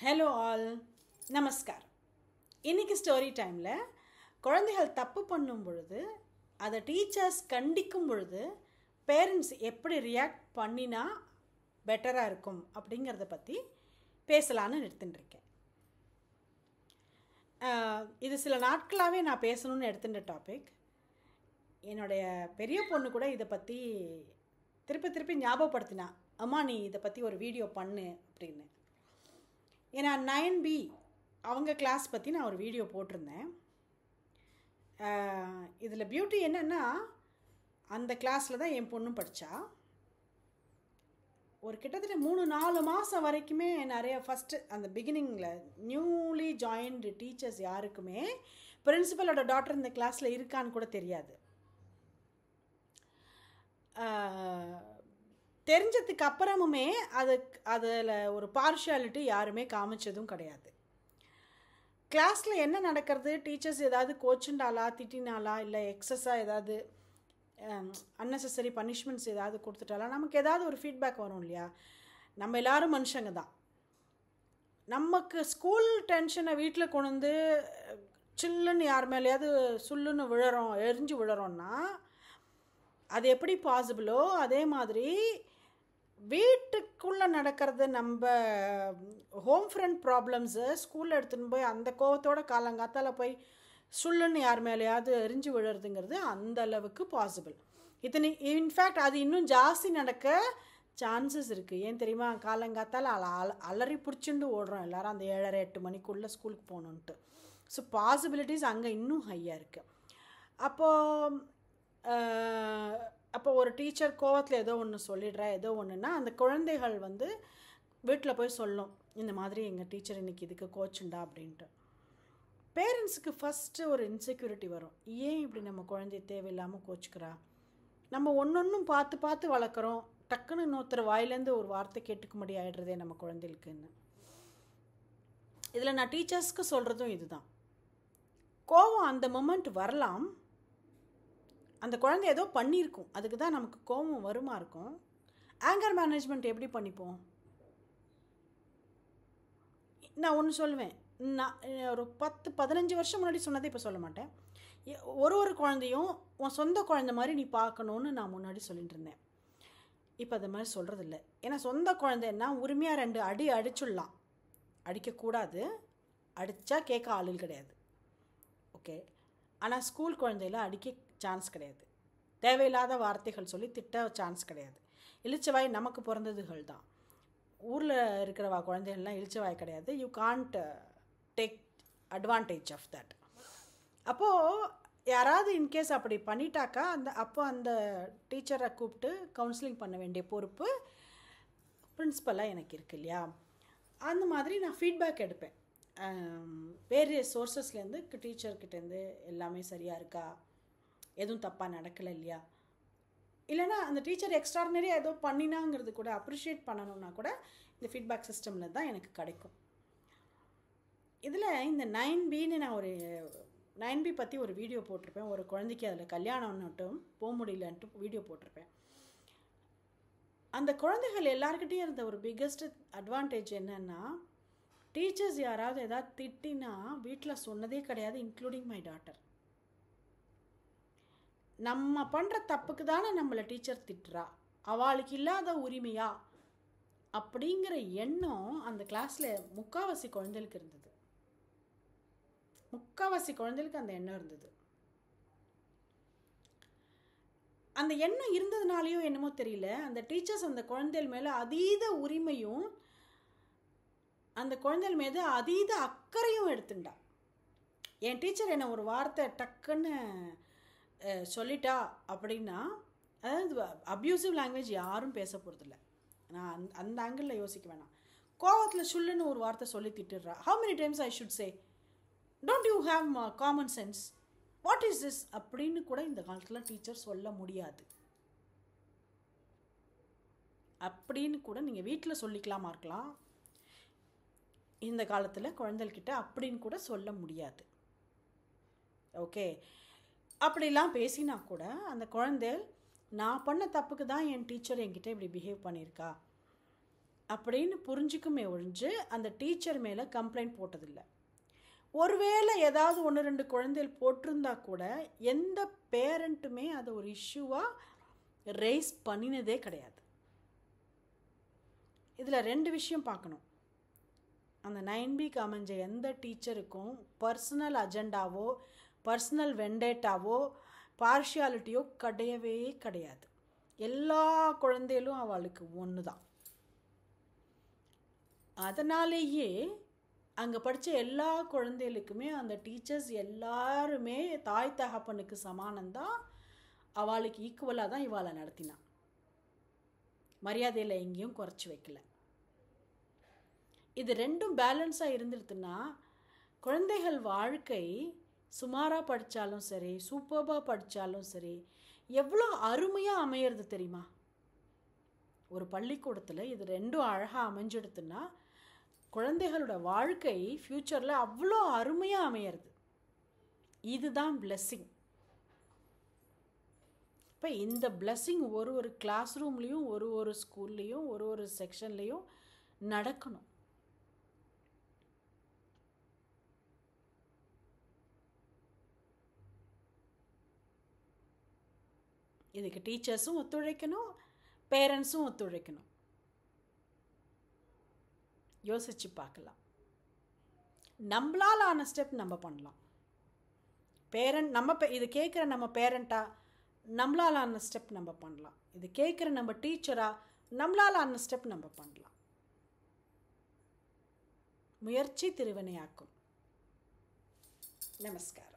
Hello all, நமஸ்கார். இன்றைக்கி story டைமில் குழந்தைகள் தப்பு பண்ணும் பொழுது அதை டீச்சர்ஸ் கண்டிக்கும் பொழுது பேரண்ட்ஸ் எப்படி ரியாக்ட் பண்ணினா பெட்டராக இருக்கும் அப்படிங்கிறத பற்றி பேசலான்னு எடுத்துட்டுருக்கேன். இது சில நாட்களாகவே நான் பேசணும்னு எடுத்துட்ட டாபிக். என்னுடைய பெரிய பொண்ணு கூட இதை பற்றி திருப்பி ஞாபகப்படுத்தினா, அம்மா நீ இதை பற்றி ஒரு வீடியோ பண்ணு அப்படின்னு. ஏன்னா 9B அவங்க கிளாஸ் பற்றி நான் ஒரு வீடியோ போட்டிருந்தேன். இதில் பியூட்டி என்னென்னா, அந்த கிளாஸில் தான் என் பொண்ணும் படித்தா. ஒரு கிட்டத்தட்ட 3-4 மாதம் வரைக்குமே நிறைய ஃபஸ்ட்டு அந்த பிகினிங்கில் நியூலி ஜாயின்டு டீச்சர்ஸ் யாருக்குமே பிரின்சிபலோட டாட்டர் இந்த கிளாஸில் இருக்கான்னு கூட தெரியாது. தெரிஞ்சதுக்கு அப்புறமுமே அதில் ஒரு பார்ஷியாலிட்டி யாருமே காமிச்சதும் கிடையாது. கிளாஸில் என்ன நடக்கிறது, டீச்சர்ஸ் ஏதாவது கோச்சுண்டாலா, திட்டினாலா, இல்லை எக்ஸஸாக ஏதாவது அன்னெசரி பனிஷ்மெண்ட்ஸ் ஏதாவது கொடுத்துட்டாலா, நமக்கு ஏதாவது ஒரு ஃபீட்பேக் வரும் இல்லையா. நம்ம எல்லோரும் மனுஷங்க தான். நமக்கு ஸ்கூல் டென்ஷனை வீட்டில் கொண்டு வந்து சில்லுன்னு யார் மேலேயாவது சுல்லுன்னு எரிஞ்சு விழுறோன்னா அது எப்படி பாசிபிளோ அதே மாதிரி வீட்டுக்குள்ளே நடக்கிறது, நம்ம ஹோம் ஃப்ரண்ட் ப்ராப்ளம்ஸு ஸ்கூலில் எடுத்துன்னு போய் அந்த கோவத்தோட காலங்காத்தால் போய் சுள்ளுன்னு யார் மேலேயாவது எரிஞ்சு விழுறதுங்கிறது அந்த அளவுக்கு பாசிபிள். இன்ஃபேக்ட் அது இன்னும் ஜாஸ்தி நடக்க சான்சஸ் இருக்குது. ஏன் தெரியுமா, காலங்காத்தால் அலறி பிடிச்சிண்டு ஓடுறோம் எல்லோரும் அந்த 7:30-8 மணிக்குள்ளே ஸ்கூலுக்கு போகணுன்ட்டு. ஸோ பாசிபிலிட்டிஸ் அங்கே இன்னும் ஹையாக இருக்குது. அப்போ ஒரு டீச்சர் கோவத்தில் ஏதோ ஒன்று சொல்லிடுறா, ஏதோ ஒன்றுன்னா அந்த குழந்தைகள் வீட்டில் போய் சொல்லும், இந்த மாதிரி எங்கள் டீச்சர் இன்றைக்கி இதுக்கு கோச்சுண்டா அப்படின்ட்டு. பேரண்ட்ஸுக்கு ஃபஸ்ட்டு ஒரு இன்செக்யூரிட்டி வரும். ஏன் இப்படி நம்ம குழந்தைய தேவையில்லாமல் கோச்சுக்கிறா, நம்ம ஒன்றொன்றும் பார்த்து வளர்க்குறோம், டக்குன்னு இன்னொருத்தர் வாயிலேருந்து ஒரு வார்த்தை கேட்டுக்கும்படி ஆகிடுறதே நம்ம குழந்தைகளுக்குன்னு. இதில் நான் டீச்சர்ஸ்க்கு சொல்கிறதும் இதுதான். கோவம் அந்த மொமெண்ட் வரலாம், அந்த குழந்தை ஏதோ பண்ணியிருக்கும், அதுக்கு தான் நமக்கு கோபம் வருமா இருக்கும். ஆங்கர் மேனேஜ்மெண்ட் எப்படி பண்ணிப்போம்? நான் ஒன்று சொல்லுவேன், நான் ஒரு 10-15 வருஷம் முன்னாடி சொன்னதை இப்போ சொல்ல மாட்டேன். ஒரு குழந்தையும் உன் சொந்த குழந்தை மாதிரி நீ பார்க்கணுன்னு நான் முன்னாடி சொல்லிட்டு இருந்தேன். இப்போ அது மாதிரி சொல்கிறதில்ல. ஏன்னா சொந்த குழந்தைன்னா உரிமையாக 2 அடி அடிச்சுடலாம், அடிக்கக்கூடாது, அடித்தா கேட்க ஆளுகள் கிடையாது. ஓகே, ஆனால் ஸ்கூல் குழந்தையில் அடிக்க சான்ஸ் கிடையாது. தேவையில்லாத வார்த்தைகள் சொல்லி திட்ட சான்ஸ் கிடையாது. இளிச்சவாய் நமக்கு பிறந்ததுகள் தான். ஊரில் இருக்கிறவா குழந்தைகள்லாம் இளிச்சவாய் கிடையாது. You can't take advantage of that. அப்போது யாராவது இன்கேஸ் அப்படி பண்ணிட்டாக்கா அந்த டீச்சரை கூப்பிட்டு கவுன்சிலிங் பண்ண வேண்டிய பொறுப்பு பிரின்ஸிபலாக எனக்கு இருக்கு இல்லையா. அந்த மாதிரி நான் ஃபீட்பேக் எடுப்பேன். வேரியஸ் சோர்ஸஸ்லேருந்து டீச்சர்கிட்டேருந்து எல்லாமே சரியாக இருக்கா, எதுவும் தப்பாக நடக்கலை இல்லையா, இல்லைனா அந்த டீச்சர் எக்ஸ்ட்ராடினரியாக ஏதோ பண்ணினாங்கிறது கூட அப்ரிஷியேட் பண்ணணுன்னா கூட இந்த ஃபீட்பேக் சிஸ்டமில் தான் எனக்கு கிடைக்கும். இதில் இந்த 9Bன்னு நான் ஒரு 9B பற்றி ஒரு வீடியோ போட்டிருப்பேன். ஒரு குழந்தைக்கு அதில் கல்யாணம்னுட்டும் போக முடியலன்ட்டு வீடியோ போட்டிருப்பேன். அந்த குழந்தைகள் எல்லாருக்கிட்டேயும் இருந்த ஒரு பிக்கஸ்ட் அட்வான்டேஜ் என்னென்னா, டீச்சர்ஸ் யாராவது ஏதாவது திட்டினா வீட்டில் சொன்னதே கிடையாது, இன்க்ளூடிங் மை டாட்டர். நம்ம பண்ணுற தப்புக்கு தானே நம்மளை டீச்சர் திட்டுறா, அவளுக்கு இல்லாத உரிமையா அப்படிங்கிற எண்ணம் அந்த கிளாஸில் முக்கால்வாசி குழந்தைகளுக்கு இருந்தது. முக்கால்வாசி குழந்தைகளுக்கு அந்த எண்ணம் இருந்தது. அந்த எண்ணம் இருந்ததுனாலேயோ என்னமோ தெரியல, அந்த டீச்சர்ஸ் அந்த குழந்தைகள் மேலே அதீத உரிமையும் அந்த குழந்தைகள் மீது அதீத அக்கறையும் எடுத்துட்டா. என் டீச்சர் என்னை ஒரு வார்த்தை டக்குன்னு சொல்லிட்டா அப்படின்னா, அதாவது அப்யூசிவ் லாங்குவேஜ் யாரும் பேச போகிறதில்ல. நான் அந்த ஆங்கிளில் யோசிக்க வேணாம். கோவத்தில் சுல்லுன்னு ஒரு வார்த்தை சொல்லி திட்டுறா. How many times I should say, don't you have common sense, what is this அப்படின்னு கூட இந்த காலத்தில் டீச்சர் சொல்ல முடியாது. அப்படின்னு கூட நீங்கள் வீட்டில் சொல்லிக்கலாமா இருக்கலாம், இந்த காலத்தில் குழந்தைகிட்ட அப்படின்னு கூட சொல்ல முடியாது. ஓகே, அப்படிலாம் பேசினா கூட அந்த குழந்தை நான் பண்ண தப்புக்கு தான் என் டீச்சர் என்கிட்ட இப்படி பிஹேவ் பண்ணியிருக்கா அப்படின்னு புரிஞ்சுக்குமே ஒழிஞ்சு அந்த டீச்சர் மேலே கம்ப்ளைண்ட் போட்டதில்லை. ஒருவேளை ஏதாவது 1-2 குழந்தைகள் போட்டிருந்தா கூட எந்த பேரண்ட்டுமே அதை ஒரு இஷ்யூவாக ரைஸ் பண்ணினதே கிடையாது. இதில் 2 விஷயம் பார்க்கணும். அந்த 9Bக்கு அமைஞ்ச எந்த டீச்சருக்கும் பர்சனல் அஜெண்டாவோ பர்சனல் வெண்டேட்டாவோ பார்ஷியாலிட்டியோ கிடையவே கிடையாது. எல்லா குழந்தைகளும் அவளுக்கு ஒன்று தான். அதனாலேயே அங்கே படித்த எல்லா குழந்தைகளுக்குமே அந்த டீச்சர்ஸ் எல்லாருமே தாய் தகப்பனுக்கு சமானந்தான், அவளுக்கு ஈக்குவலாக தான் இவாளை நடத்தினான். மரியாதையில் எங்கேயும் குறைச்சி வைக்கல. இது 2ம் பேலன்ஸாக இருந்துடுதுன்னா குழந்தைகள் வாழ்க்கை சுமாராக படித்தாலும் சரி சூப்பர்பாக படித்தாலும் சரி எவ்வளோ அருமையாக அமையிறது தெரியுமா? ஒரு பள்ளிக்கூடத்தில் இது 2ம் அழகாக அமைஞ்சிடுதுன்னா குழந்தைகளோட வாழ்க்கை ஃப்யூச்சரில் அவ்வளோ அருமையாக அமையிறது. இதுதான் பிளெஸ்ஸிங். இப்போ இந்த பிளெஸ்ஸிங் ஒரு கிளாஸ் ரூம்லேயும் ஒரு ஸ்கூல்லேயும் ஒரு செக்ஷன்லேயும் நடக்கணும். இதுக்கு டீச்சர்ஸும் ஒத்துழைக்கணும், பேரண்ட்ஸும் ஒத்துழைக்கணும். யோசிச்சு பார்க்கலாம். நம்மளால் ஆன ஸ்டெப் நம்ம பண்ணலாம். இது கேட்குற நம்ம பேரண்ட்டாக நம்மளால் ஆன ஸ்டெப் நம்ம பண்ணலாம். இது கேட்குற நம்ம டீச்சராக நம்மளால் ஆன ஸ்டெப் நம்ம பண்ணலாம். முயற்சி திருவினையாக்கும். நமஸ்காரம்.